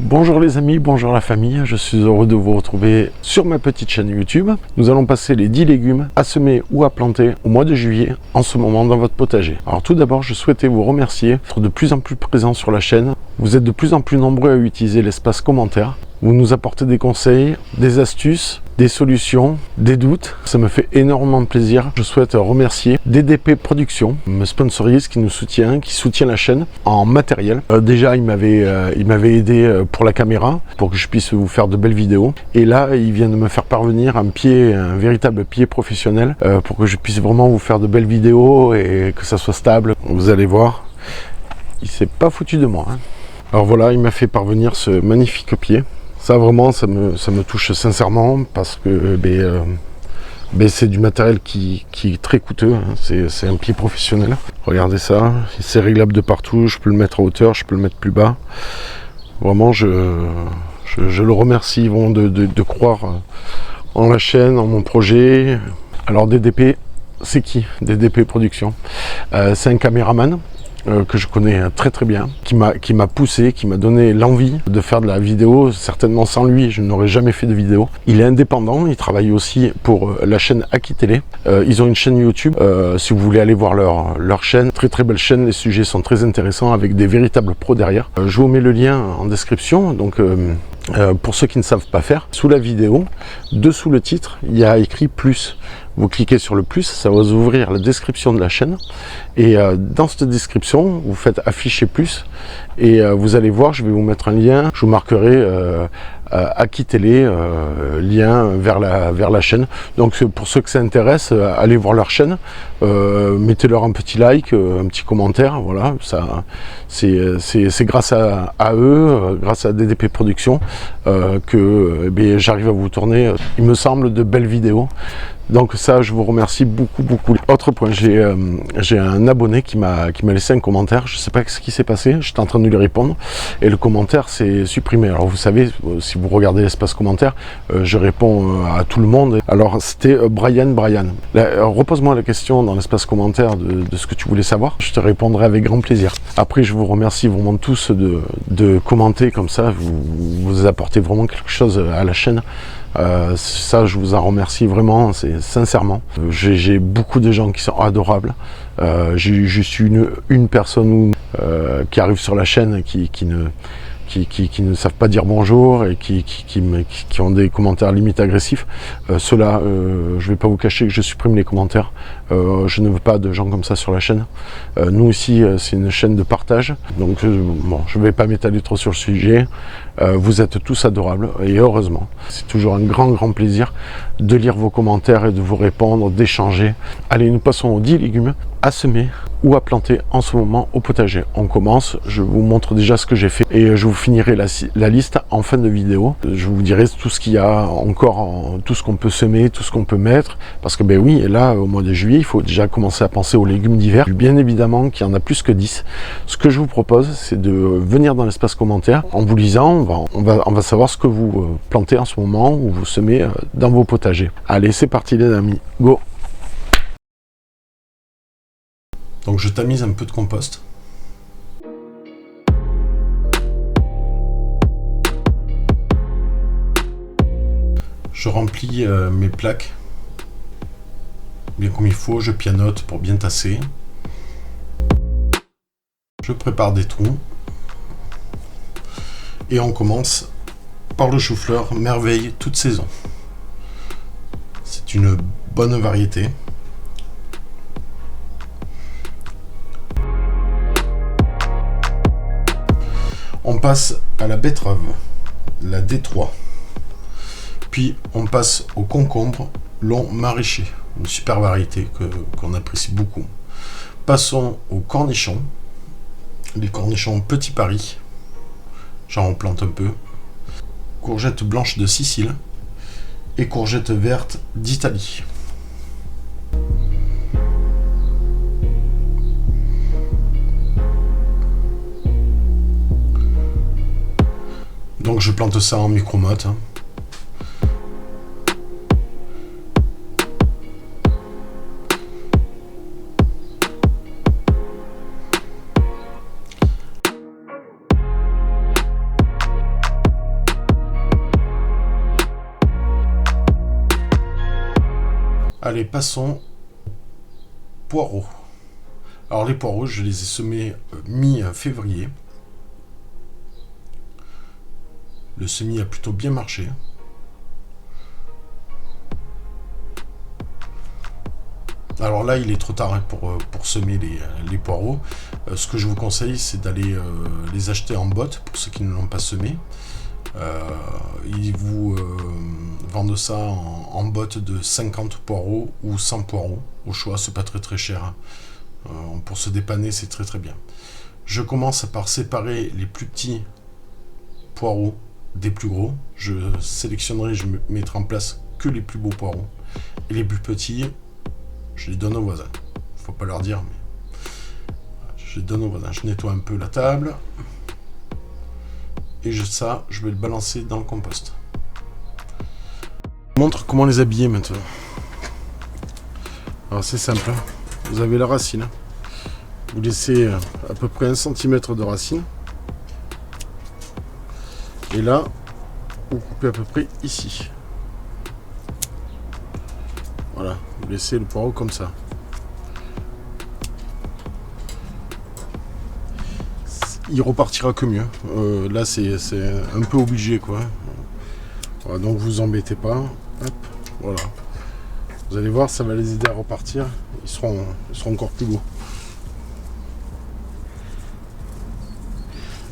Bonjour les amis, bonjour la famille, je suis heureux de vous retrouver sur ma petite chaîne YouTube. Nous allons passer les 10 légumes à semer ou à planter au mois de juillet en ce moment dans votre potager. Alors tout d'abord, je souhaitais vous remercier d'être de plus en plus présents sur la chaîne. Vous êtes de plus en plus nombreux à utiliser l'espace commentaire. Vous nous apportez des conseils, des astuces, des solutions, des doutes. Ça me fait énormément plaisir. Je souhaite remercier DDP Productions, me sponsorise, qui nous soutient, qui soutient la chaîne en matériel. Déjà, il m'avait aidé pour la caméra, pour que je puisse vous faire de belles vidéos. Et là, il vient de me faire parvenir un véritable pied professionnel, pour que je puisse vraiment vous faire de belles vidéos et que ça soit stable. Vous allez voir, il s'est pas foutu de moi. Alors voilà, il m'a fait parvenir ce magnifique pied. Ça vraiment, ça me touche sincèrement parce que c'est du matériel qui est très coûteux. C'est un pied professionnel. Regardez ça, c'est réglable de partout. Je peux le mettre à hauteur, je peux le mettre plus bas. Vraiment, je le remercie vraiment de croire en la chaîne, en mon projet. Alors DDP, c'est qui DDP Productions? C'est un caméraman que je connais très très bien, qui m'a poussé, qui m'a donné l'envie de faire de la vidéo. Certainement sans lui, je n'aurais jamais fait de vidéo. Il est indépendant, il travaille aussi pour la chaîne Aki Télé. Ils ont une chaîne YouTube, si vous voulez aller voir leur chaîne, très très belle chaîne, les sujets sont très intéressants avec des véritables pros derrière. Je vous mets le lien en description, donc pour ceux qui ne savent pas faire, sous la vidéo, dessous le titre, il y a écrit plus. Vous cliquez sur le plus, ça va vous ouvrir la description de la chaîne. Et dans cette description, vous faites afficher plus. Et vous allez voir, je vais vous mettre un lien. Je vous marquerai Aki Télé, lien vers la chaîne. Donc pour ceux que ça intéresse, allez voir leur chaîne. Mettez-leur un petit like, un petit commentaire. Voilà, ça, c'est grâce à eux, grâce à DDP Productions, que j'arrive à vous tourner, il me semble, de belles vidéos. Donc ça, je vous remercie beaucoup, beaucoup. Autre point, j'ai un abonné qui m'a laissé un commentaire. Je ne sais pas ce qui s'est passé, j'étais en train de lui répondre. Et le commentaire s'est supprimé. Alors vous savez, si vous regardez l'espace commentaire, je réponds à tout le monde. Alors c'était Brian. Repose-moi la question dans l'espace commentaire de ce que tu voulais savoir. Je te répondrai avec grand plaisir. Après, je vous remercie vraiment tous de commenter comme ça. Vous apportez vraiment quelque chose à la chaîne. Ça, je vous en remercie vraiment, c'est sincèrement. J'ai beaucoup de gens qui sont adorables. J'ai juste une personne qui arrive sur la chaîne qui ne savent pas dire bonjour et qui ont des commentaires limite agressifs. Ceux-là, je vais pas vous cacher que je supprime les commentaires. Je ne veux pas de gens comme ça sur la chaîne. Nous ici, c'est une chaîne de partage. Donc bon, je ne vais pas m'étaler trop sur le sujet. Vous êtes tous adorables et heureusement. C'est toujours un grand plaisir de lire vos commentaires et de vous répondre, d'échanger. Allez, nous passons aux 10 légumes à semer ou à planter en ce moment au potager. On commence, je vous montre déjà ce que j'ai fait et je vous finirai la liste en fin de vidéo. Je vous dirai tout ce qu'il y a encore, tout ce qu'on peut semer, tout ce qu'on peut mettre, parce que oui, et là au mois de juillet, il faut déjà commencer à penser aux légumes d'hiver. Bien évidemment qu'il y en a plus que 10. Ce que je vous propose, c'est de venir dans l'espace commentaire. En vous lisant, on va savoir ce que vous plantez en ce moment ou vous semez dans vos potagers. Allez, c'est parti les amis, go! Donc je tamise un peu de compost. Je remplis mes plaques bien comme il faut, je pianote pour bien tasser. Je prépare des trous. Et on commence par le chou-fleur, merveille toute saison. C'est une bonne variété. On passe à la betterave, la D3. Puis on passe au concombre long maraîcher, une super variété qu'on apprécie beaucoup. Passons aux cornichons, les cornichons Petit Paris, j'en plante un peu. Courgettes blanches de Sicile et courgettes vertes d'Italie. Donc je plante ça en micromotte. Allez, passons poireaux. Alors les poireaux, je les ai semés mi-février. Le semis a plutôt bien marché. Alors là, il est trop tard pour semer les poireaux. Ce que je vous conseille, c'est d'aller les acheter en botte, pour ceux qui ne l'ont pas semé. Ils vous vendent ça en botte de 50 poireaux ou 100 poireaux. Au choix, c'est pas très très cher. Hein. Pour se dépanner, c'est très très bien. Je commence par séparer les plus petits poireaux des plus gros. Je sélectionnerai, je mettrai en place que les plus beaux poireaux. Et les plus petits, je les donne aux voisins. Faut pas leur dire, mais je les donne aux voisins. Je nettoie un peu la table. Et ça, je vais le balancer dans le compost. Je vous montre comment les habiller maintenant. Alors c'est simple. Hein. Vous avez la racine. Vous laissez à peu près 1 cm de racine. Et là, vous coupez à peu près ici. Voilà, vous laissez le poireau comme ça. Il repartira que mieux. Là, c'est un peu obligé, quoi. Voilà, donc vous embêtez pas. Hop, voilà. Vous allez voir, ça va les aider à repartir. Ils seront encore plus beaux.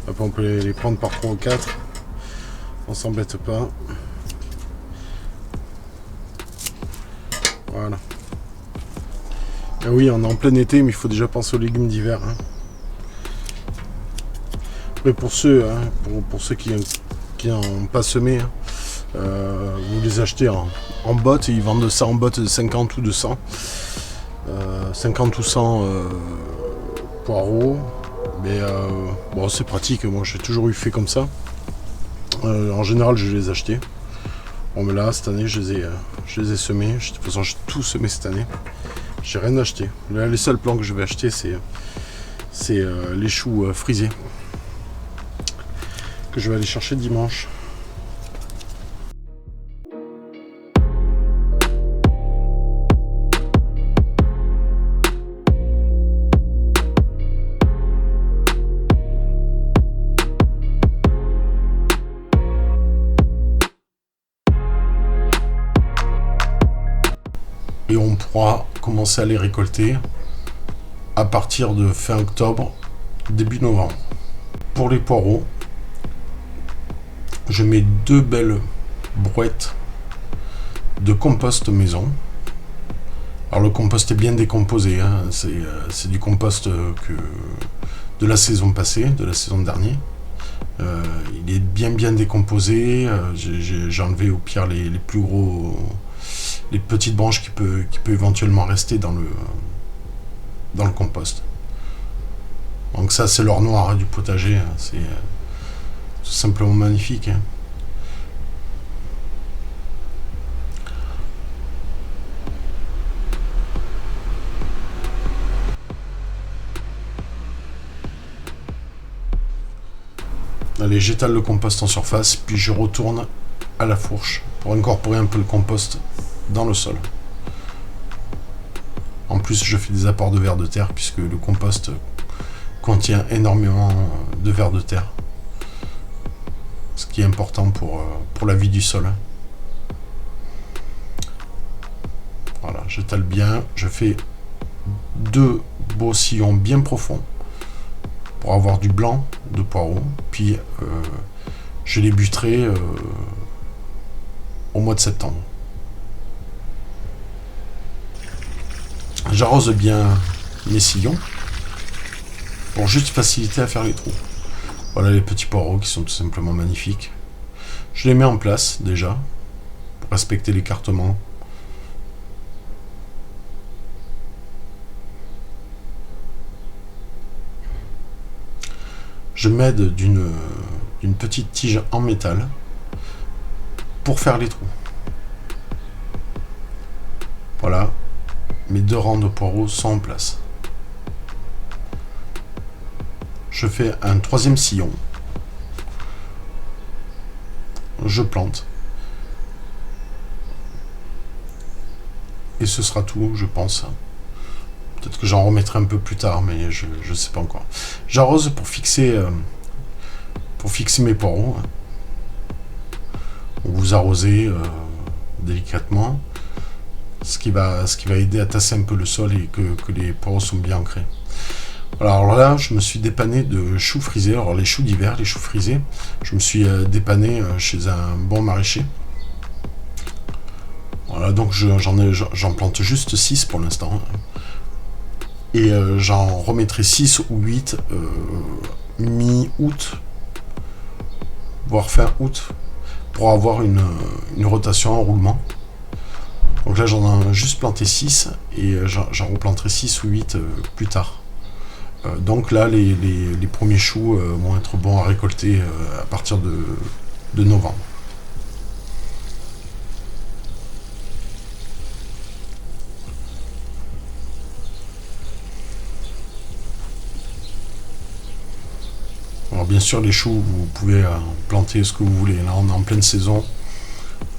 Après, on peut les prendre par 3 ou 4. On s'embête pas. Voilà. Et oui, on est en plein été, mais il faut déjà penser aux légumes d'hiver. Hein. Après, pour ceux, hein, pour ceux qui n'ont pas semé, hein, vous les achetez en botte et ils vendent ça en botte de 50 ou de 100. 50 ou 100 poireaux. Mais bon, c'est pratique. Moi, j'ai toujours eu fait comme ça. En général, je les achetais. Bon, mais là, cette année, je les ai semés. De toute façon, j'ai tout semé cette année. J'ai rien acheté. Là, les seuls plants que je vais acheter, c'est les choux frisés que je vais aller chercher dimanche. Et on pourra commencer à les récolter à partir de fin octobre, début novembre. Pour les poireaux, je mets 2 belles brouettes de compost maison. Alors le compost est bien décomposé, hein. C'est du compost de la saison passée, de la saison dernière. Il est bien décomposé. J'ai enlevé au pire les plus gros, les petites branches qui peut éventuellement rester dans le compost. Donc ça, c'est l'or noir, hein, du potager. Hein. C'est tout simplement magnifique. Hein. Allez, j'étale le compost en surface, puis je retourne à la fourche pour incorporer un peu le compost dans le sol. En plus, je fais des apports de vers de terre puisque le compost contient énormément de vers de terre, ce qui est important pour la vie du sol. Voilà, j'étale bien, je fais 2 beaux sillons bien profonds pour avoir du blanc de poireaux, puis je les buterai au mois de septembre. J'arrose bien mes sillons pour juste faciliter à faire les trous. Voilà les petits poireaux qui sont tout simplement magnifiques. Je les mets en place déjà pour respecter l'écartement. Je m'aide d'une petite tige en métal pour faire les trous. Voilà, mes 2 rangs de poireaux sont en place. Je fais un 3e sillon. Je plante. Et ce sera tout, je pense. Peut-être que j'en remettrai un peu plus tard, mais je ne sais pas encore. J'arrose pour fixer mes poireaux. Vous arrosez délicatement, ce qui va aider à tasser un peu le sol et que les poireaux sont bien ancrés. Voilà, alors là, je me suis dépanné de choux frisés. Alors les choux d'hiver, les choux frisés, je me suis dépanné chez un bon maraîcher. Voilà, donc j'en plante juste 6 pour l'instant. Et j'en remettrai 6 ou 8 mi-août, voire fin août, pour avoir une rotation en roulement. Donc là, j'en ai juste planté 6 et j'en replanterai 6 ou 8 plus tard. Donc là, les premiers choux vont être bons à récolter à partir de novembre. Alors bien sûr, les choux, vous pouvez planter ce que vous voulez. Là, on est en pleine saison.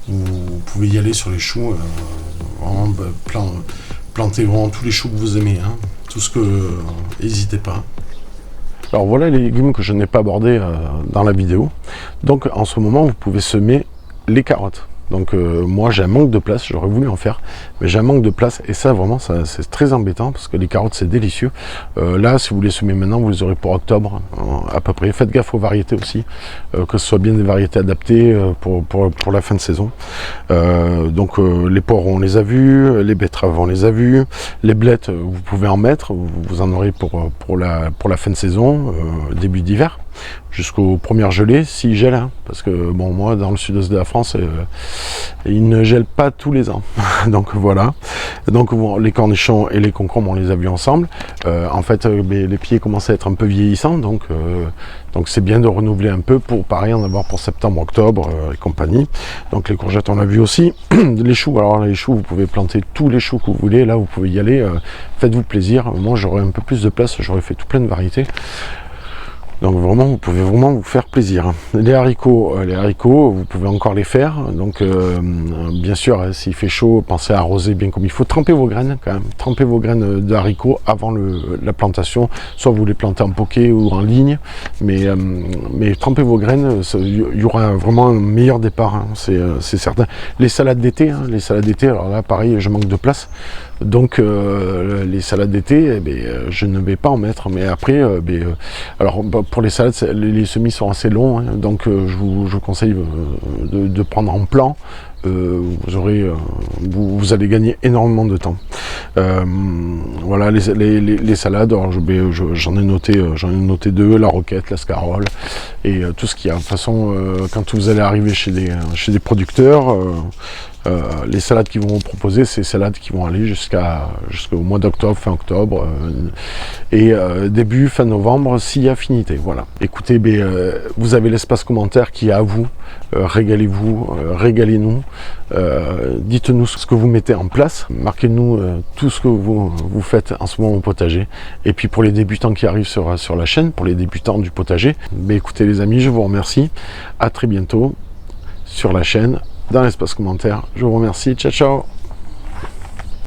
Vous pouvez y aller sur les choux. Vraiment, plantez vraiment tous les choux que vous aimez. Hein. Tout ce que... n'hésitez pas. Alors voilà les légumes que je n'ai pas abordés dans la vidéo. Donc en ce moment, vous pouvez semer les carottes. Donc moi j'ai un manque de place, j'aurais voulu en faire, mais j'ai un manque de place et ça vraiment c'est très embêtant parce que les carottes c'est délicieux. Là si vous les semez maintenant vous les aurez pour octobre à peu près. Faites gaffe aux variétés aussi, que ce soit bien des variétés adaptées pour la fin de saison. Donc les poireaux on les a vus, les betteraves on les a vus, les blettes vous pouvez en mettre, vous en aurez pour la fin de saison, début d'hiver. Jusqu'aux premières gelées, s'il gèle, hein, parce que bon, moi dans le sud-est de la France, il ne gèle pas tous les ans. Donc voilà. Donc les cornichons et les concombres, on les a vus ensemble. En fait, les pieds commencent à être un peu vieillissants, donc c'est bien de renouveler un peu pour pareil en avoir pour septembre, octobre et compagnie. Donc les courgettes, on l'a vu aussi. Les choux, alors les choux, vous pouvez planter tous les choux que vous voulez. Là, vous pouvez y aller. Faites-vous plaisir. Moi, j'aurais un peu plus de place. J'aurais fait tout plein de variétés. Donc vraiment, vous pouvez vraiment vous faire plaisir. Les haricots, vous pouvez encore les faire. Donc bien sûr, s'il fait chaud, pensez à arroser bien comme il faut. Trempez vos graines quand même. Trempez vos graines de haricots avant la plantation. Soit vous les plantez en poquet ou en ligne. Mais trempez vos graines, il y aura vraiment un meilleur départ. Hein, c'est certain. Les salades d'été, alors là pareil, je manque de place. Donc les salades d'été, je ne vais pas en mettre. Mais après, alors pour les salades, les semis sont assez longs, hein, donc je vous conseille de prendre en plan. Vous allez gagner énormément de temps. Voilà les salades. J'en ai noté 2, la roquette, la scarole et tout ce qu'il y a. De toute façon, quand vous allez arriver chez des producteurs, les salades qu'ils vont vous proposer, c'est salades qui vont aller jusqu'au mois d'octobre, fin octobre et début, fin novembre, s'il y a affinité. Voilà. Écoutez, vous avez l'espace commentaire qui est à vous. Régalez-vous, régalez-nous. Dites-nous ce que vous mettez en place. Marquez-nous tout ce que vous faites en ce moment au potager. Et puis pour les débutants qui arrivent sur la chaîne, pour les débutants du potager, écoutez les amis, je vous remercie. À très bientôt sur la chaîne. Dans l'espace commentaire. Je vous remercie. Ciao, ciao.